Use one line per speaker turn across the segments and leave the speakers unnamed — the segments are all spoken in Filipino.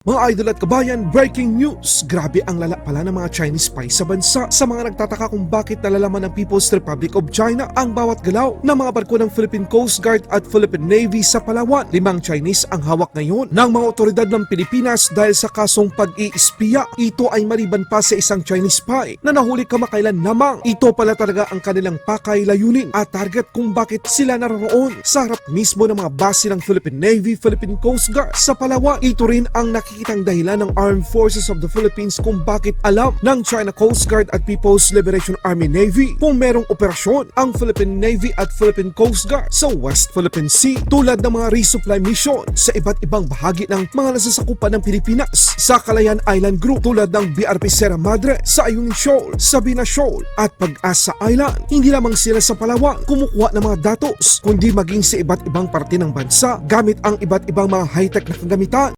Mga idol at kabayan, breaking news! Grabe ang lala pala ng mga Chinese spy sa bansa. Sa mga nagtataka kung bakit nalalaman ng People's Republic of China ang bawat galaw ng mga barko ng Philippine Coast Guard at Philippine Navy sa Palawan. 5 Chinese ang hawak ngayon ng mga otoridad ng Pilipinas dahil sa kasong pag-iispiya. Ito ay maliban pa sa isang Chinese spy na nahuli kamakailan lamang. Ito pala talaga ang kanilang pakay layunin at target kung bakit sila naroroon sa harap mismo ng mga base ng Philippine Navy, Philippine Coast Guard sa Palawan. Ito rin ang nakikitang dahilan ng Armed Forces of the Philippines kung bakit alam ng China Coast Guard at People's Liberation Army Navy kung merong operasyon ang Philippine Navy at Philippine Coast Guard sa West Philippine Sea tulad ng mga resupply mission sa iba't ibang bahagi ng mga nasasakupan ng Pilipinas sa Calayan Island Group tulad ng BRP Sierra Madre, sa Ayungin Shoal, Sabina Shoal at Pag-asa Island. Hindi lamang sila sa Palawan kumukuha ng mga datos kundi maging sa iba't ibang parte ng bansa gamit ang iba't ibang mga high-tech na kagamitan.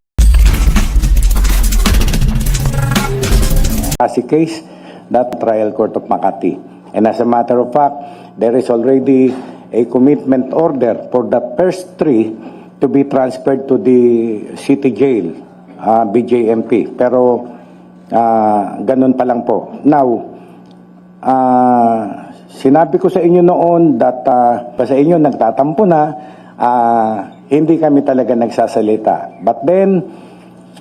Case that trial court of Makati, and as a matter of fact there is already a commitment order for the first 3 to be transferred to the city jail, BJMP, pero ganun pa lang po. Now sinabi ko sa inyo noon that sa inyo nagtatampo na, hindi kami talaga nagsasalita, but then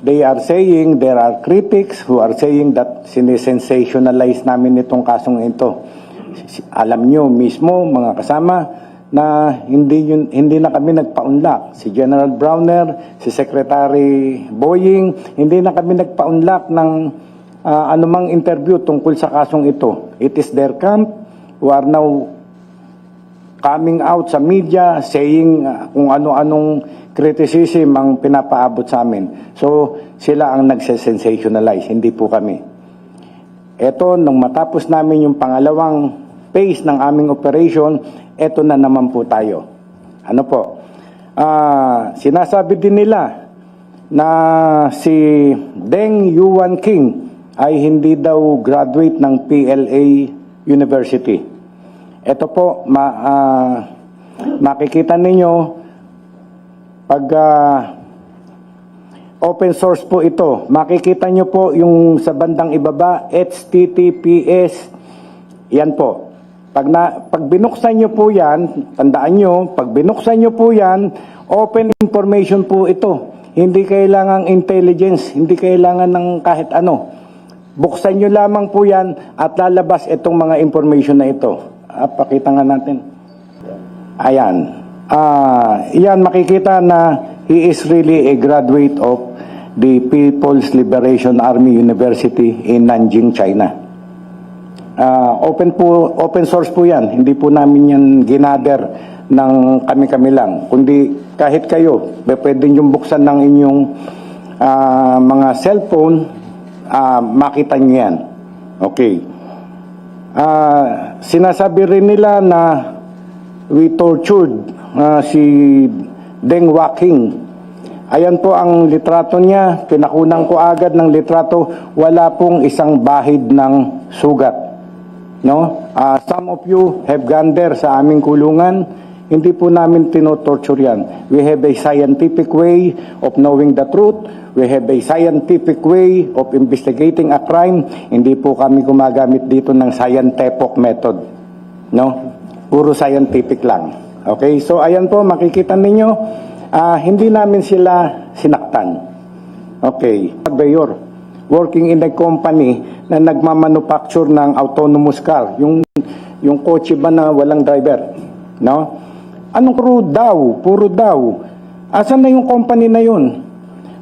they are saying, there are critics who are saying that sinisensationalize namin itong kasong ito. Alam nyo mismo, mga kasama, na hindi na kami nagpa-unlock. Si General Browner, si Secretary Boying, hindi na kami nagpa-unlock ng anumang interview tungkol sa kasong ito. It is their camp who are now coming out sa media saying kung ano-anong criticism ang pinapaabot sa amin. So, sila ang nagse-sensationalize, hindi po kami. Eto, nung matapos namin yung pangalawang phase ng aming operation, eto na naman po tayo. Ano po? Sinasabi din nila na si Deng Yuan King ay hindi daw graduate ng PLA University. Ito po, makikita ninyo, pag open source po ito, makikita nyo po yung sa bandang ibaba, HTTPS, yan po. Pag binuksan nyo po yan, tandaan nyo, pag binuksan nyo po yan, open information po ito. Hindi kailangang intelligence, hindi kailangan ng kahit ano. Buksan nyo lamang po yan at lalabas itong mga information na ito. Pakita nga natin. Ayan. Yan, makikita na he is really a graduate of the People's Liberation Army University in Nanjing, China. Open source po yan. Hindi po namin yan ginader ng kami-kami lang. Kundi kahit kayo, pwede nyo buksan ng inyong mga cellphone, makita nyo yan. Okay. Sinasabi rin nila na we tortured si Deng Waking. Ayan po ang litrato niya. Pinakunan ko agad ng litrato. Wala pong isang bahid ng sugat. No? Some of you have gone there sa aming kulungan. Hindi po namin tinotorture yan. We have a scientific way of knowing the truth. We have a scientific way of investigating a crime. Hindi po kami gumagamit dito ng scientific method. No? Puro scientific lang. Okay, so ayan po, makikita ninyo, hindi namin sila sinaktan. Okay, Bayor, working in a company na nagmamanufacture ng autonomous car, yung kotse ba na walang driver, no? Anong crew daw? Puro daw. Asan na yung company na yun?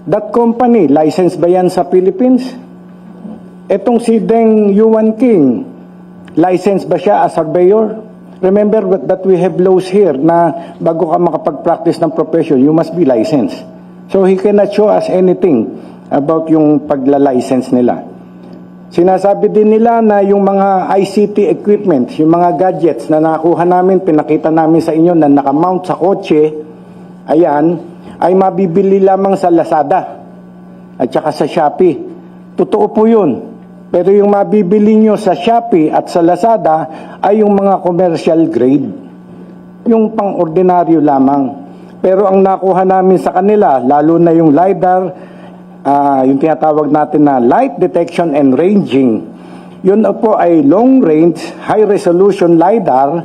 That company, license ba yan sa Philippines? Etong si Deng Yuan King, license ba siya as surveyor? Remember that we have laws here na bago ka makapag-practice ng profession, you must be licensed. So he cannot show us anything about yung pagla-license nila. Sinasabi din nila na yung mga ICT equipment, yung mga gadgets na nakuha namin, pinakita namin sa inyo na nakamount sa kotse, ayan, ay mabibili lamang sa Lazada at saka sa Shopee. Totoo po yun. Pero yung mabibili nyo sa Shopee at sa Lazada ay yung mga commercial grade. Yung pang-ordinaryo lamang. Pero ang nakuha namin sa kanila, lalo na yung LiDAR, yung tinatawag natin na light detection and ranging. Yun po ay long range, high resolution LiDAR.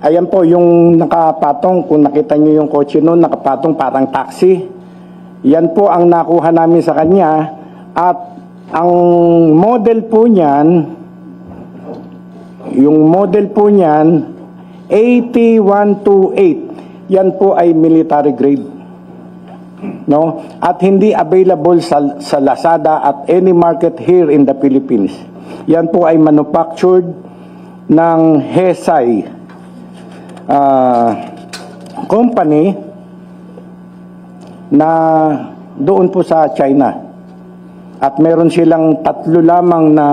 Ayan po yung nakapatong, kung nakita nyo yung kotse noon, nakapatong parang taxi. Yan po ang nakuha namin sa kanya. At ang model po niyan, yung model po niyan, AT128. Yan po ay military grade. No? At hindi available sa Lazada at any market here in the Philippines. Yan po ay manufactured ng Hesai company na doon po sa China. At meron silang 3 lamang na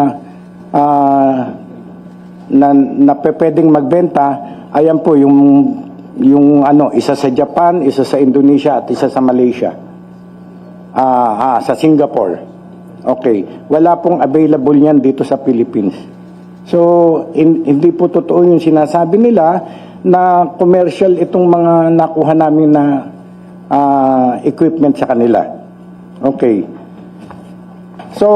pwedeng magbenta. Ayan po yung isa sa Japan, isa sa Indonesia at isa sa Malaysia. Sa Singapore. Okay, wala pong available niyan dito sa Philippines. So hindi po totoo yung sinasabi nila na commercial itong mga nakuha namin na equipment sa kanila. Okay. So,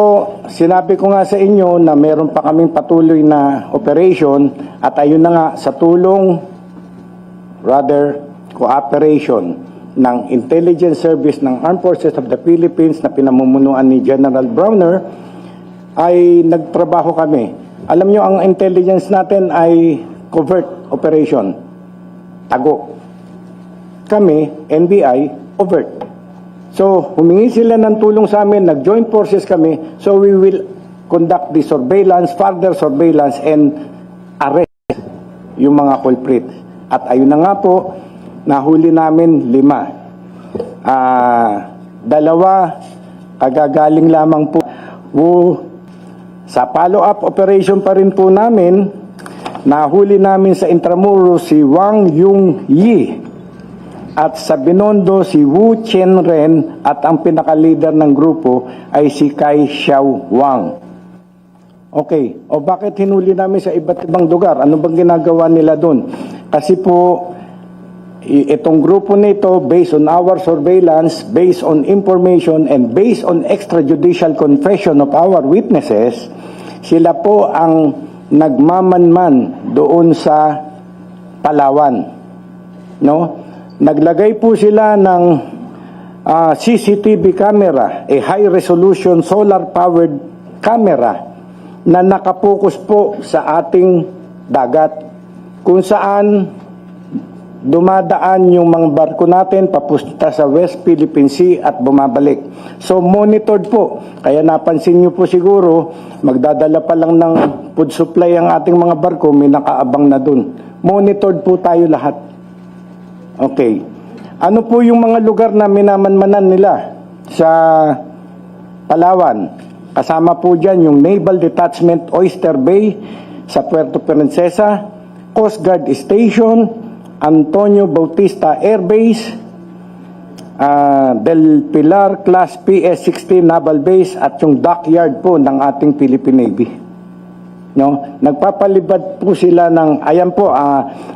sinabi ko nga sa inyo na meron pa kaming patuloy na operation at ayun na nga sa tulong, cooperation ng Intelligence Service ng Armed Forces of the Philippines na pinamumunuan ni General Browner ay nagtrabaho kami. Alam nyo, ang intelligence natin ay covert operation. Tago. Kami, NBI, overt. So, humingi sila ng tulong sa amin, nag-joint forces kami, so we will conduct the surveillance, further surveillance, and arrest yung mga culprit. At ayun na nga po, nahuli namin 5. 2, kagagaling lamang po. Sa follow-up operation pa rin po namin, nahuli namin sa Intramuros si Wang Yung Yi. At sa Binondo, si Wu Chen Ren at ang pinaka-leader ng grupo ay si Kai Xiao Wang. Okay, o bakit hinuli namin sa iba't ibang lugar? Ano bang ginagawa nila doon? Kasi po, itong grupo nito, based on our surveillance, based on information, and based on extrajudicial confession of our witnesses, sila po ang nagmamanman doon sa Palawan. No? Naglagay po sila ng CCTV camera, a high-resolution solar-powered camera na nakapokus po sa ating dagat kung saan dumadaan yung mga barko natin papunta sa West Philippine Sea at bumabalik. So monitored po. Kaya napansin nyo po siguro, magdadala pa lang ng food supply ang ating mga barko, may nakaabang na dun. Monitored po tayo lahat. Okay. Ano po yung mga lugar na minamanmanan nila sa Palawan? Kasama po dyan yung Naval Detachment Oyster Bay sa Puerto Princesa, Coast Guard Station, Antonio Bautista Air Base, Del Pilar Class PS-16 Naval Base at yung dockyard po ng ating Philippine Navy. No? Nagpapalibad po sila ng, ayan po,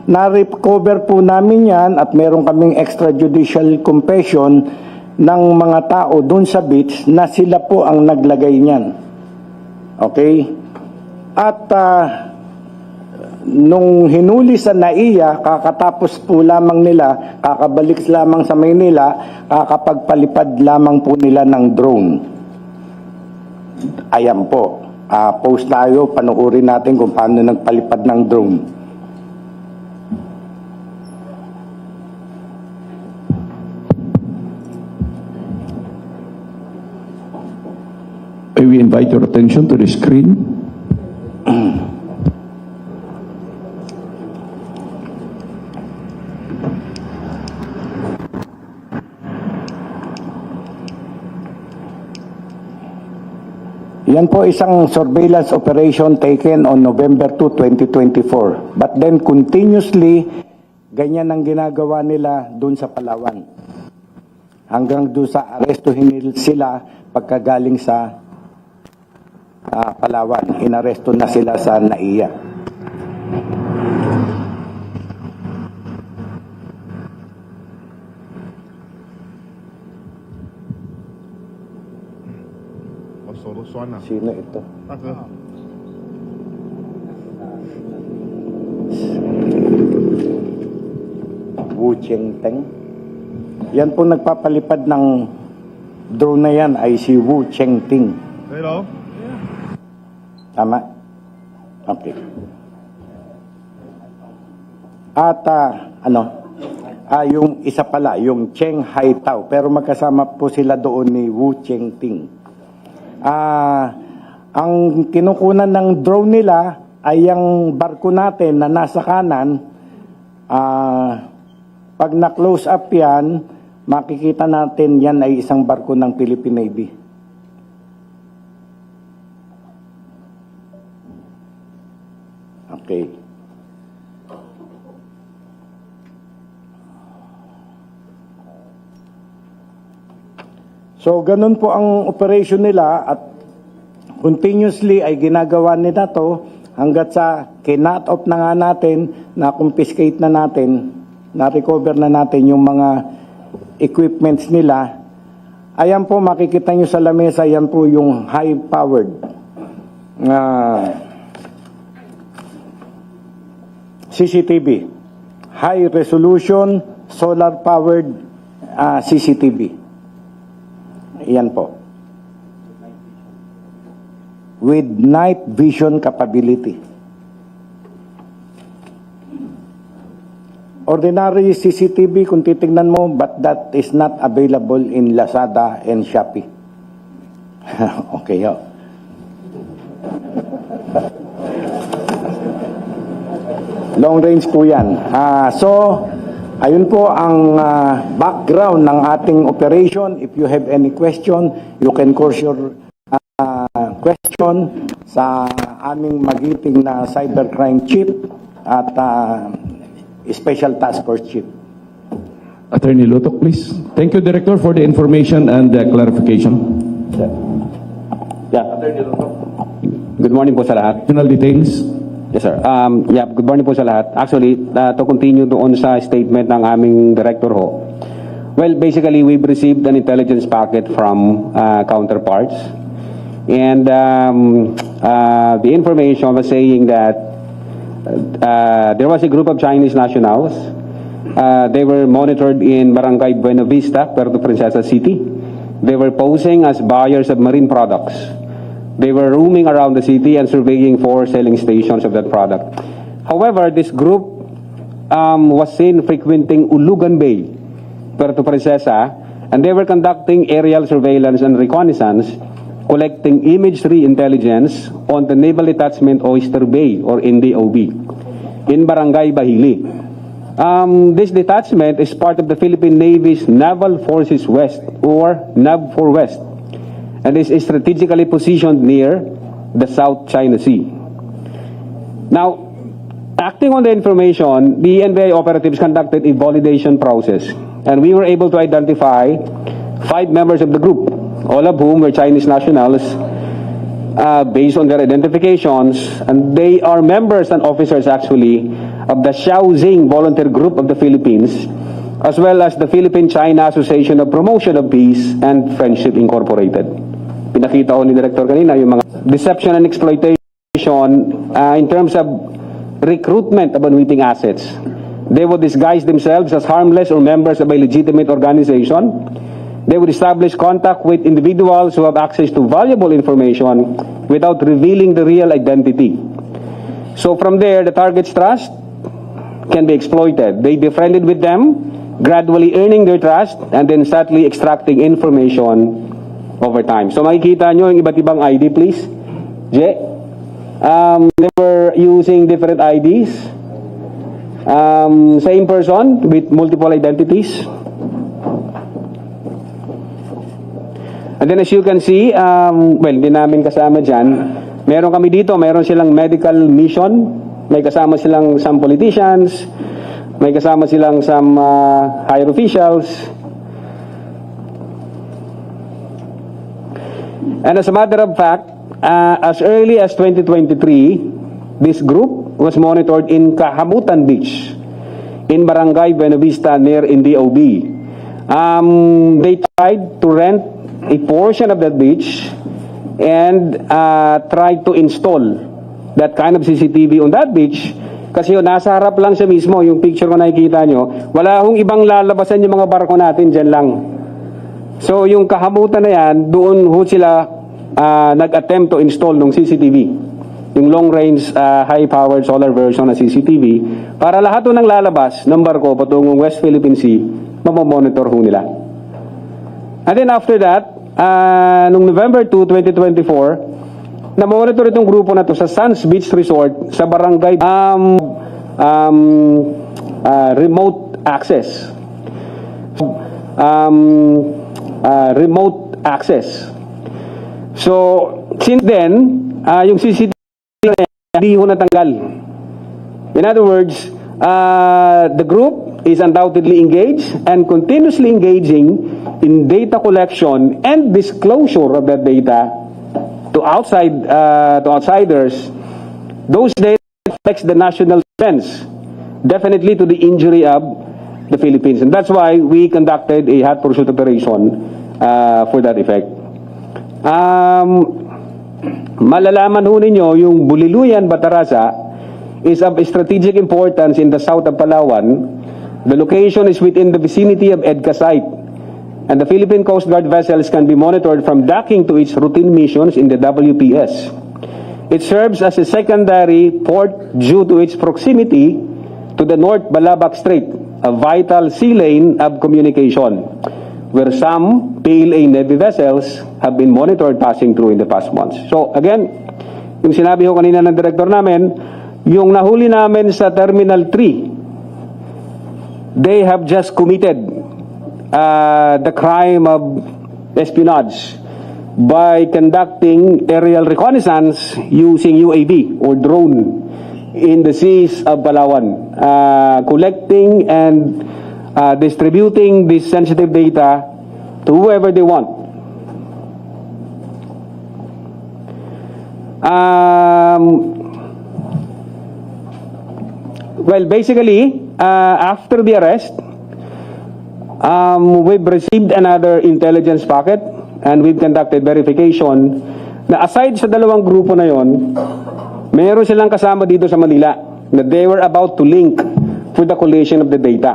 na-recover po namin yan at meron kaming extrajudicial confession ng mga tao dun sa beach na sila po ang naglagay niyan. Okay? At nung hinuli sa NAIA, kakatapos po lamang nila, kakabalik lamang sa Maynila, kakapagpalipad lamang po nila ng drone. Ayan po. Post tayo, panuorin natin kung paano nagpalipad ng drone.
May we invite your attention to the screen?
Yan po isang surveillance operation taken on November 2, 2024. But then continuously, ganyan ang ginagawa nila dun sa Palawan. Hanggang dun sa arestuhin sila pagkagaling sa Palawan. Inaresto na sila sa NAIA.
我手都酸了。
Sino ito?
大哥，
Wu Chengteng. Yan po nagpapalipad ng drone na yan ay si Wu Chengting.
可以喽。
Tama? Okay. At yung isa pala, yung Cheng Haitao. Pero magkasama po sila doon ni Wu Chengting. Ang kinukunan ng drone nila ay yung barko natin na nasa kanan. Pag na-close up yan, makikita natin yan ay isang barko ng Philippine Navy. Okay. So, ganun po ang operation nila at continuously ay ginagawa nila to hanggat sa kinat off na nga natin, na-confiscate na natin, na-recover na natin yung mga equipments nila. Ayan po, makikita nyo sa lamesa, yan po yung high-powered CCTV. High resolution, solar-powered CCTV. Yan po. With night vision capability. Ordinary CCTV, kung titignan mo, but that is not available in Lazada and Shopee. Okay, ho. Long range po yan. So, ayun po ang background ng ating operation. If you have any question, you can course your question sa aming magiting na cybercrime chief at special task force chief.
Attorney Lutok, please. Thank you, Director, for the information and the clarification.
Yeah. Good morning po sa lahat.
Additional details.
Yes, sir. Yeah, good morning po sa lahat. Actually, to continue doon sa statement ng aming director ho. Well, basically, we've received an intelligence packet from counterparts. And the information was saying that there was a group of Chinese nationals. They were monitored in Barangay Buena Vista, Puerto Princesa City. They were posing as buyers of marine products. They were roaming around the city and surveying for selling stations of that product. However, this group was seen frequenting Ulugan Bay, Puerto Princesa, and they were conducting aerial surveillance and reconnaissance, collecting imagery intelligence on the Naval Detachment Oyster Bay, or NDOB, in Barangay Bahili. This detachment is part of the Philippine Navy's Naval Forces West, or NAV4 West, and is strategically positioned near the South China Sea. Now, acting on the information, the NBI operatives conducted a validation process, and we were able to identify 5 members of the group, all of whom were Chinese nationals, based on their identifications, and they are members and officers actually of the Shaoxing Volunteer Group of the Philippines, as well as the Philippine-China Association of Promotion of Peace and Friendship Incorporated. Pinakita ko ni Director kanina yung mga deception and exploitation in terms of recruitment of unwitting assets. They would disguise themselves as harmless or members of a legitimate organization. They would establish contact with individuals who have access to valuable information without revealing the real identity. So from there, the target's trust can be exploited. They befriended with them, gradually earning their trust, and then subtly extracting information over time. So makikita nyo yung iba't ibang ID, please. They were using different IDs. Same person with multiple identities. And then as you can see, well, hindi namin kasama dyan. Meron kami dito, meron silang medical mission. May kasama silang some politicians. May kasama silang some higher officials. And as a matter of fact, as early as 2023, this group was monitored in Kahamutan Beach, in Barangay Buena Vista near NDOB. They tried to rent a portion of that beach and tried to install that kind of CCTV on that beach. Kasi yun, nasa harap lang siya mismo, yung picture ko nakikita nyo. Wala hong ibang lalabasan yung mga barko natin, dyan lang. So yung kahamutan na yan, doon ho sila nag-attempt to install ng CCTV. Yung long-range, high-powered solar version ng CCTV, para lahat ho ng lalabas ng barko patungong West Philippine Sea, mamamonitor ho nila. And then after that, noong November 2, 2024, na-monitor itong grupo na to sa Sands Beach Resort sa barangay remote access. Remote access. So, since then, yung CCTV hindi ho natanggal. In other words, the group is undoubtedly engaged and continuously engaging in data collection and disclosure of that data to outsiders. Those data affects the national defense, definitely to the injury of the Philippines, and that's why we conducted a hot pursuit operation for that effect. Malalaman ho ninyo yung Buliluyan, Batarasa is of strategic importance in the south of Palawan. The location is within the vicinity of EDCA site, and the Philippine Coast Guard vessels can be monitored from docking to its routine missions in the WPS. It serves as a secondary port due to its proximity to the North Balabac Strait, a vital sea lane of communication, where some PLA Navy vessels have been monitored passing through in the past months. So again, yung sinabi ko kanina ng director namin, yung nahuli namin sa Terminal 3, they have just committed the crime of espionage by conducting aerial reconnaissance using UAV or drone in the seas of Palawan, collecting and distributing this sensitive data to whoever they want. Well, basically, after the arrest, we've received another intelligence packet and we've conducted verification na aside sa dalawang grupo na yon, meron silang kasama dito sa Manila na they were about to link for the collation of the data.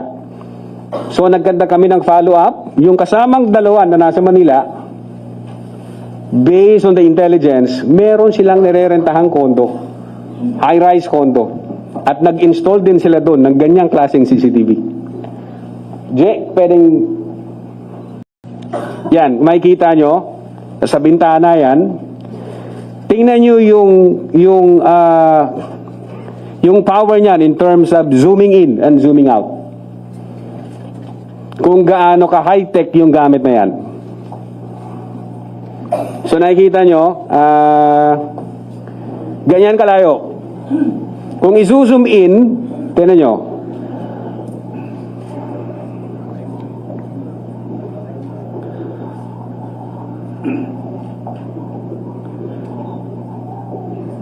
So nagkanda kami ng follow-up, yung kasamang dalawa na nasa Manila, based on the intelligence, meron silang nirerentahang kondo, high-rise kondo, at nag-install din sila doon ng ganyang klaseng CCTV. Jay, pwedeng, yan, makikita nyo, sa bintana yan, tingnan nyo yung power niyan in terms of zooming in and zooming out. Kung gaano ka high-tech yung gamit na yan. So nakikita nyo, ganyan kalayo. Kung i-zoom in, tingnan nyo.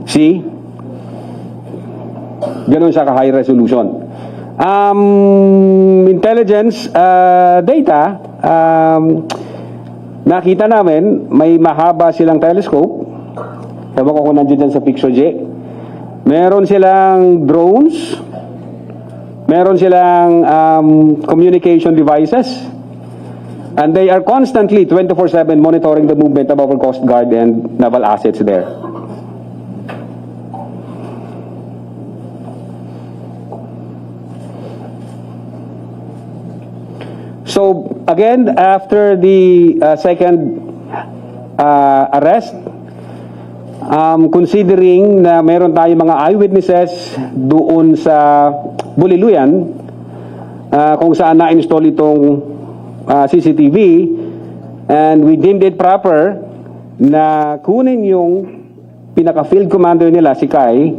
See? Ganun siya ka-high resolution. Intelligence data, nakita namin, may mahaba silang telescope. Ewan ko kung nandiyan sa picture, J. Meron silang drones. Meron silang communication devices. And they are constantly, 24/7, monitoring the movement of our Coast Guard and naval assets there. So, again, after the second arrest, considering na meron tayong mga eyewitnesses doon sa Buliluyan, kung saan na-install itong CCTV, and we deemed it proper na kunin yung pinaka-field commander nila, si Kai,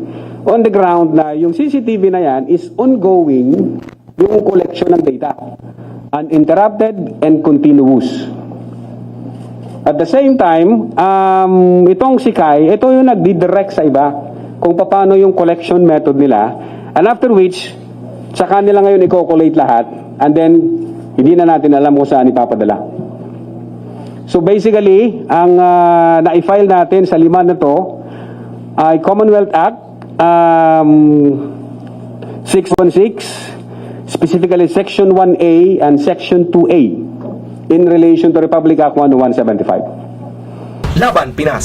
on the ground na yung CCTV na yan is ongoing yung collection ng data. Uninterrupted and continuous. At the same time, itong si Kai, ito yung nagdidirect sa iba kung paano yung collection method nila, and after which, saka nila ngayon i-collate lahat, and then, hindi na natin alam kung saan ipapadala. So basically, ang na-file natin sa 5 na to ay Commonwealth Act 616, specifically Section 1A and Section 2A in relation to Republic Act 10175.
Laban Pinas.